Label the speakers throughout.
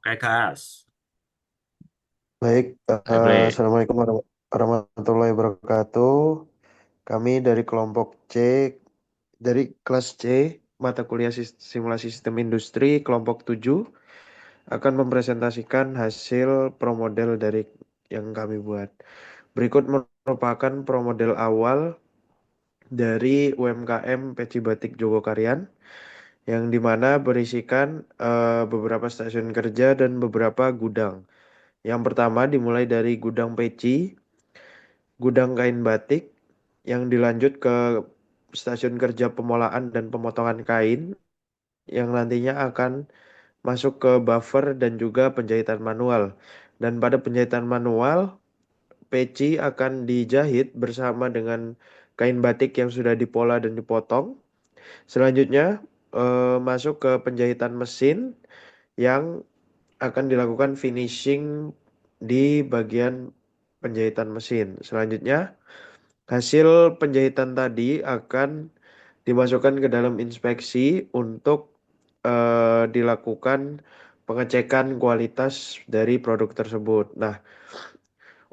Speaker 1: Oke, Kas.
Speaker 2: Baik,
Speaker 1: Ble.
Speaker 2: Assalamualaikum warahmatullahi wabarakatuh. Kami dari kelompok C, dari kelas C, mata kuliah simulasi sistem industri, kelompok 7, akan mempresentasikan hasil promodel dari yang kami buat. Berikut merupakan promodel awal dari UMKM Peci Batik Jogokarian, yang dimana berisikan beberapa stasiun kerja dan beberapa gudang. Yang pertama dimulai dari gudang peci, gudang kain batik, yang dilanjut ke stasiun kerja pemolahan dan pemotongan kain, yang nantinya akan masuk ke buffer dan juga penjahitan manual. Dan pada penjahitan manual, peci akan dijahit bersama dengan kain batik yang sudah dipola dan dipotong. Selanjutnya masuk ke penjahitan mesin yang akan dilakukan finishing di bagian penjahitan mesin. Selanjutnya, hasil penjahitan tadi akan dimasukkan ke dalam inspeksi untuk dilakukan pengecekan kualitas dari produk tersebut. Nah,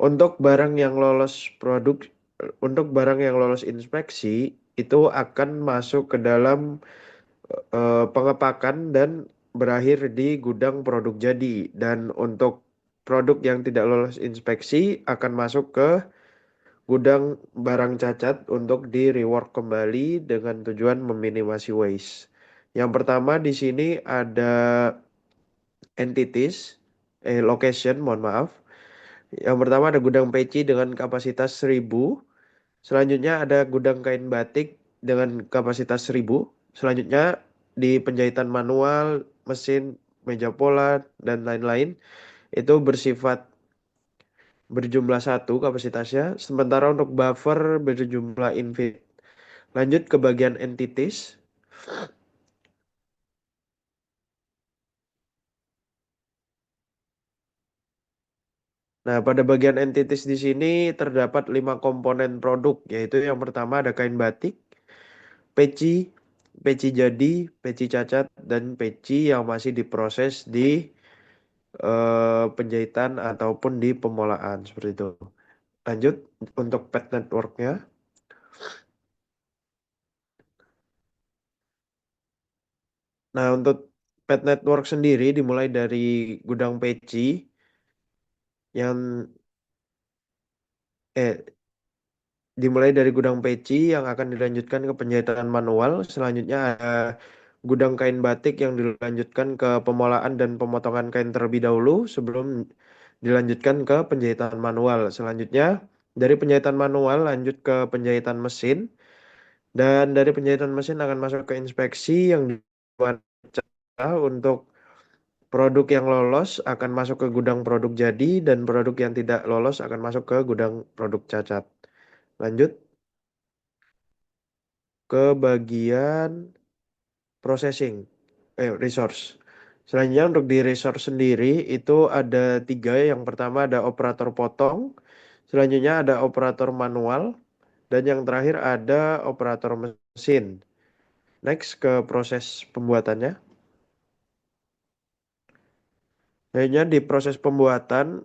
Speaker 2: untuk barang yang lolos untuk barang yang lolos inspeksi itu akan masuk ke dalam pengepakan dan berakhir di gudang produk jadi. Dan untuk produk yang tidak lolos inspeksi akan masuk ke gudang barang cacat untuk di rework kembali dengan tujuan meminimasi waste. Yang pertama di sini ada location, mohon maaf. Yang pertama ada gudang peci dengan kapasitas 1000. Selanjutnya ada gudang kain batik dengan kapasitas 1000. Selanjutnya di penjahitan manual, mesin, meja pola, dan lain-lain itu bersifat berjumlah satu kapasitasnya. Sementara untuk buffer berjumlah infinite. Lanjut ke bagian entities. Nah, pada bagian entities di sini terdapat 5 komponen produk, yaitu yang pertama ada kain batik, peci, peci jadi, peci cacat, dan peci yang masih diproses di penjahitan ataupun di pemolahan seperti itu. Lanjut untuk pet networknya. Nah, untuk pet network sendiri dimulai dari gudang peci yang eh dimulai dari gudang peci yang akan dilanjutkan ke penjahitan manual. Selanjutnya ada gudang kain batik yang dilanjutkan ke pemolahan dan pemotongan kain terlebih dahulu sebelum dilanjutkan ke penjahitan manual. Selanjutnya dari penjahitan manual lanjut ke penjahitan mesin, dan dari penjahitan mesin akan masuk ke inspeksi yang dimana untuk produk yang lolos akan masuk ke gudang produk jadi, dan produk yang tidak lolos akan masuk ke gudang produk cacat. Lanjut ke bagian processing, resource. Selanjutnya untuk di resource sendiri itu ada tiga. Yang pertama ada operator potong, selanjutnya ada operator manual, dan yang terakhir ada operator mesin. Next ke proses pembuatannya. Akhirnya di proses pembuatan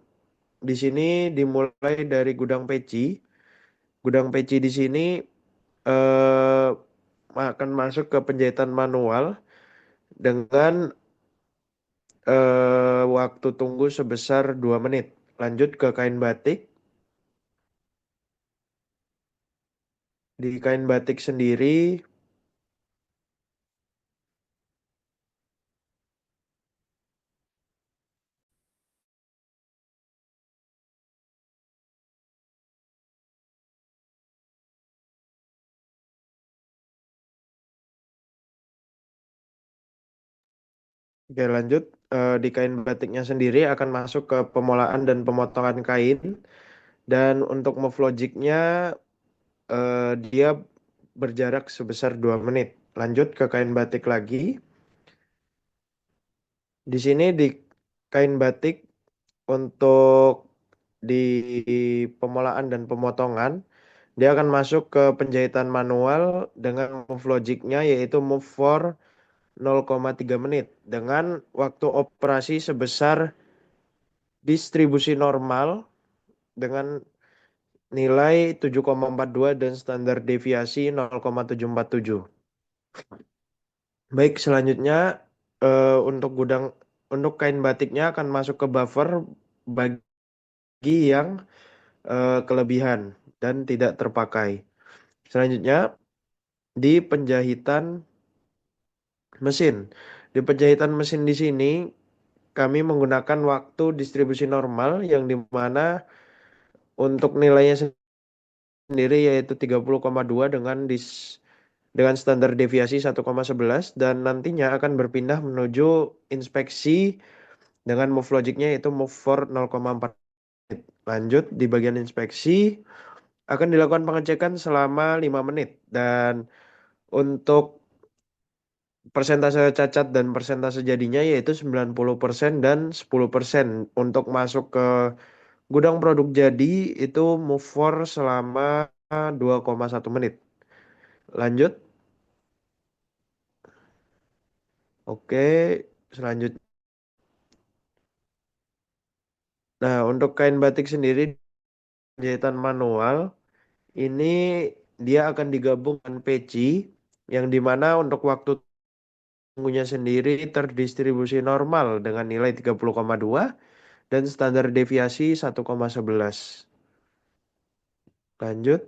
Speaker 2: di sini dimulai dari gudang peci. Gudang peci di sini eh, akan masuk ke penjahitan manual dengan waktu tunggu sebesar 2 menit. Lanjut ke kain batik. Di kain batik sendiri, oke lanjut, di kain batiknya sendiri akan masuk ke pemolahan dan pemotongan kain. Dan untuk move logicnya dia berjarak sebesar 2 menit. Lanjut ke kain batik lagi. Di sini di kain batik untuk di pemolahan dan pemotongan, dia akan masuk ke penjahitan manual dengan move logicnya yaitu move for 0,3 menit dengan waktu operasi sebesar distribusi normal dengan nilai 7,42 dan standar deviasi 0,747. Baik, selanjutnya untuk kain batiknya akan masuk ke buffer bagi yang kelebihan dan tidak terpakai. Selanjutnya di penjahitan mesin. Di penjahitan mesin di sini kami menggunakan waktu distribusi normal yang dimana untuk nilainya sendiri yaitu 30,2 dengan standar deviasi 1,11 dan nantinya akan berpindah menuju inspeksi dengan move logicnya yaitu move for 0,4. Lanjut di bagian inspeksi akan dilakukan pengecekan selama 5 menit dan untuk persentase cacat dan persentase jadinya yaitu 90% dan 10% untuk masuk ke gudang produk jadi itu move for selama 2,1 menit. Lanjut. Oke, selanjutnya. Nah, untuk kain batik sendiri jahitan manual ini dia akan digabung dengan peci yang dimana untuk waktu tunggunya sendiri terdistribusi normal dengan nilai 30,2 dan standar deviasi 1,11. Lanjut.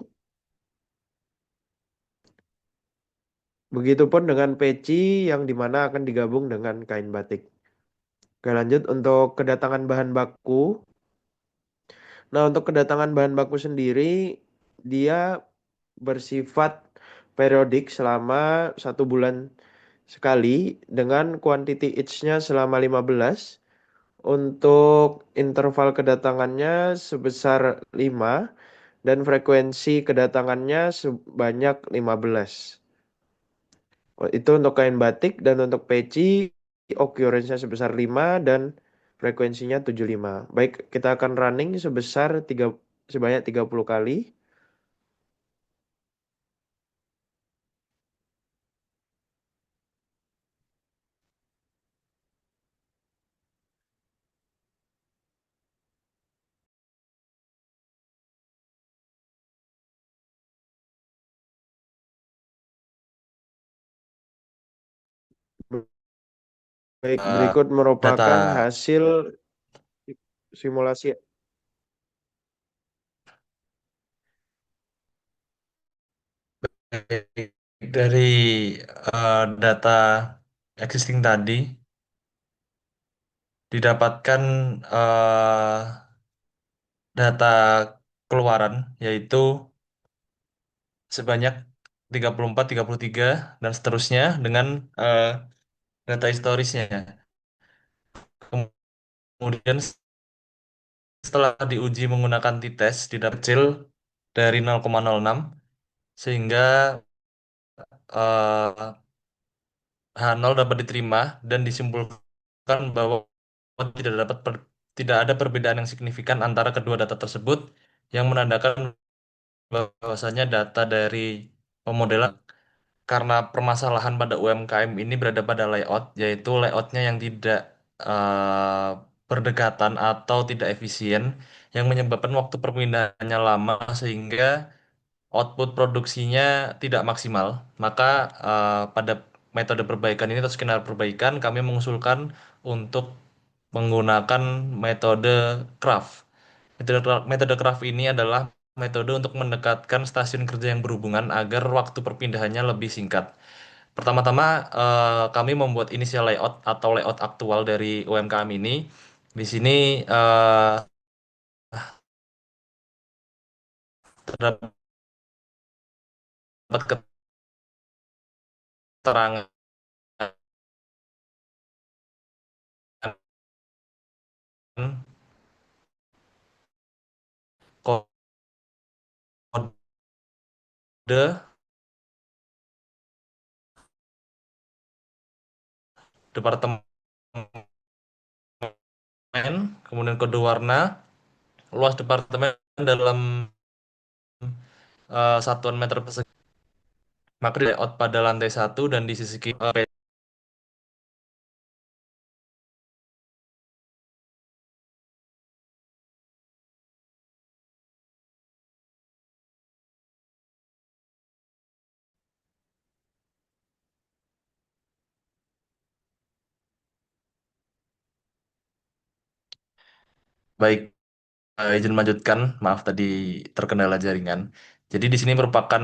Speaker 2: Begitupun dengan peci yang dimana akan digabung dengan kain batik. Oke, lanjut untuk kedatangan bahan baku. Nah, untuk kedatangan bahan baku sendiri, dia bersifat periodik selama 1 bulan sekali dengan quantity each-nya selama 15. Untuk interval kedatangannya sebesar 5 dan frekuensi kedatangannya sebanyak 15. Itu untuk kain batik dan untuk peci occurrence-nya sebesar 5 dan frekuensinya 75. Baik, kita akan running sebanyak 30 kali. Baik,
Speaker 1: eh,
Speaker 2: berikut merupakan
Speaker 1: data
Speaker 2: hasil simulasi.
Speaker 1: dari data existing tadi didapatkan eh, data keluaran yaitu sebanyak 34, 33 dan seterusnya dengan eh, data historisnya. Kemudian setelah diuji menggunakan t-test didapat kecil dari 0,06 sehingga eh, H0 dapat diterima dan disimpulkan bahwa tidak ada perbedaan yang signifikan antara kedua data tersebut yang menandakan bahwasanya data dari pemodelan karena permasalahan pada UMKM ini berada pada layout, yaitu layoutnya yang tidak eh, berdekatan atau tidak efisien, yang menyebabkan waktu perpindahannya lama sehingga output produksinya tidak maksimal. Maka pada metode perbaikan ini atau skenario perbaikan, kami mengusulkan untuk menggunakan metode craft. Metode craft ini adalah metode untuk mendekatkan stasiun kerja yang berhubungan agar waktu perpindahannya lebih singkat. Pertama-tama, kami membuat initial layout atau layout aktual dari UMKM ini. Di sini terdapat keterangan kode departemen, kemudian kode warna, luas departemen dalam satuan meter persegi. Maka di layout pada lantai 1 dan di sisi kiri Baik, izin melanjutkan. Maaf tadi terkendala jaringan. Jadi di sini merupakan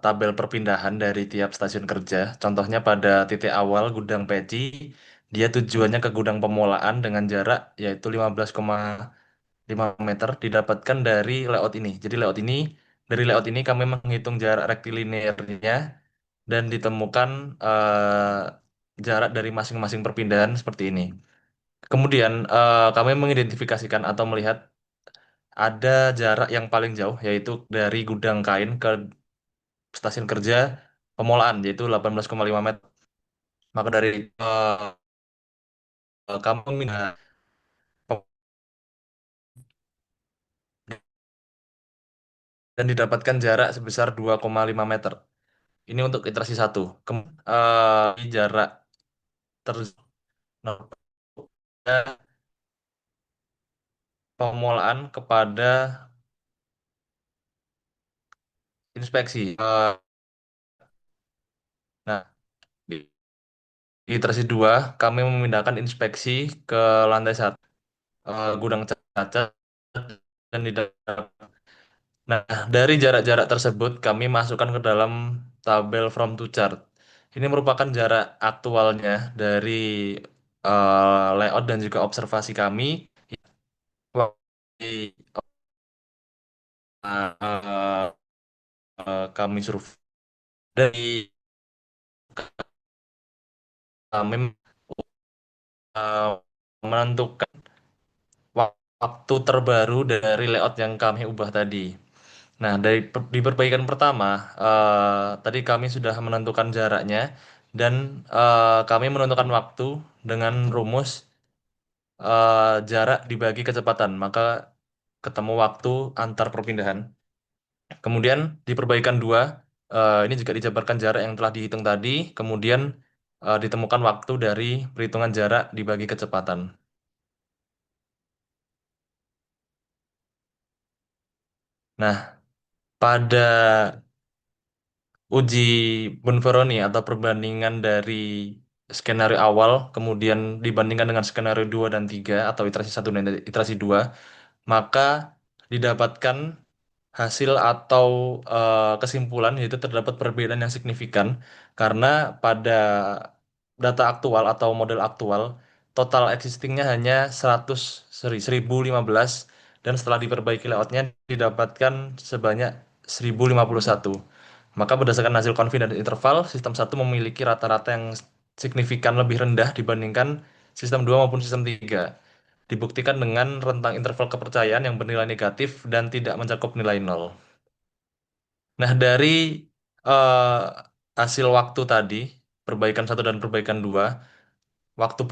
Speaker 1: tabel perpindahan dari tiap stasiun kerja. Contohnya pada titik awal gudang peci, dia tujuannya ke gudang pemula,an dengan jarak yaitu 15,5 meter didapatkan dari layout ini. Jadi dari layout ini kami menghitung jarak rektilinearnya dan ditemukan jarak dari masing-masing perpindahan seperti ini. Kemudian kami mengidentifikasikan atau melihat ada jarak yang paling jauh yaitu dari gudang kain ke stasiun kerja Pemulaan yaitu 18,5 meter. Maka dari kami meminta dan didapatkan jarak sebesar 2,5 meter. Ini untuk iterasi satu. Jarak ter pemulaan kepada inspeksi. Nah, di di iterasi dua kami memindahkan inspeksi ke lantai satu gudang cacat dan tidak. Nah, dari jarak-jarak tersebut kami masukkan ke dalam tabel from to chart. Ini merupakan jarak aktualnya dari layout dan juga observasi kami. Waktu kami survei dari kami uh, menentukan waktu terbaru dari layout yang kami ubah tadi. Nah, di perbaikan pertama, tadi kami sudah menentukan jaraknya dan kami menentukan waktu dengan rumus jarak dibagi kecepatan, maka ketemu waktu antar perpindahan. Kemudian di perbaikan dua, ini juga dijabarkan jarak yang telah dihitung tadi, kemudian ditemukan waktu dari perhitungan jarak dibagi kecepatan. Nah, pada uji Bonferroni atau perbandingan dari skenario awal, kemudian dibandingkan dengan skenario 2 dan 3 atau iterasi satu dan iterasi 2, maka didapatkan hasil atau kesimpulan yaitu terdapat perbedaan yang signifikan karena pada data aktual atau model aktual total existingnya hanya 1015 dan setelah diperbaiki layoutnya didapatkan sebanyak 1051. Maka berdasarkan hasil confidence interval, sistem satu memiliki rata-rata yang signifikan lebih rendah dibandingkan sistem 2 maupun sistem 3. Dibuktikan dengan rentang interval kepercayaan yang bernilai negatif dan tidak mencakup nilai nol. Nah, dari eh, hasil waktu tadi, perbaikan satu dan perbaikan dua, waktu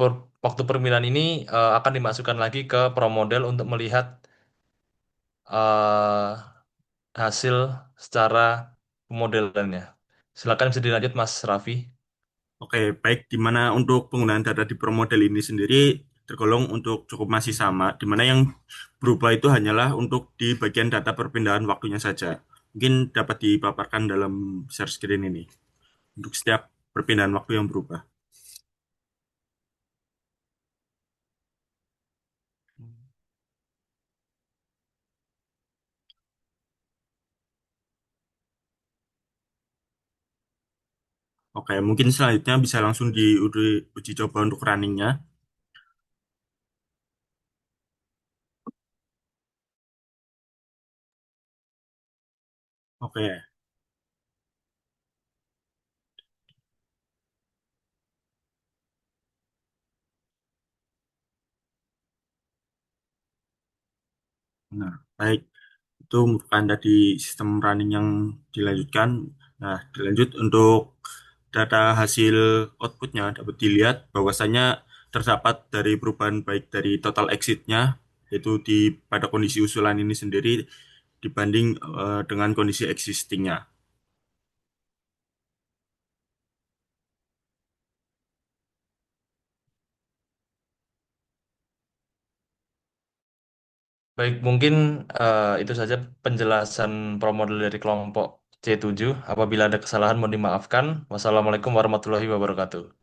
Speaker 1: waktu permintaan ini akan dimasukkan lagi ke Pro Model untuk melihat eh, hasil secara pemodelannya. Silakan bisa dilanjut, Mas Raffi.
Speaker 3: Oke, baik. Di mana untuk penggunaan data di ProModel ini sendiri tergolong untuk cukup masih sama, di mana yang berubah itu hanyalah untuk di bagian data perpindahan waktunya saja. Mungkin dapat dipaparkan dalam share screen ini untuk setiap perpindahan waktu yang berubah. Oke, mungkin selanjutnya bisa langsung diuji coba untuk runningnya. Oke, nah, baik. Itu merupakan tadi sistem running yang dilanjutkan. Nah, dilanjut untuk data hasil outputnya dapat dilihat bahwasannya terdapat dari perubahan baik dari total exit-nya, yaitu pada kondisi usulan ini sendiri dibanding dengan kondisi existing-nya.
Speaker 1: Baik, mungkin itu saja penjelasan promodel dari kelompok C7. Apabila ada kesalahan, mohon dimaafkan. Wassalamualaikum warahmatullahi wabarakatuh.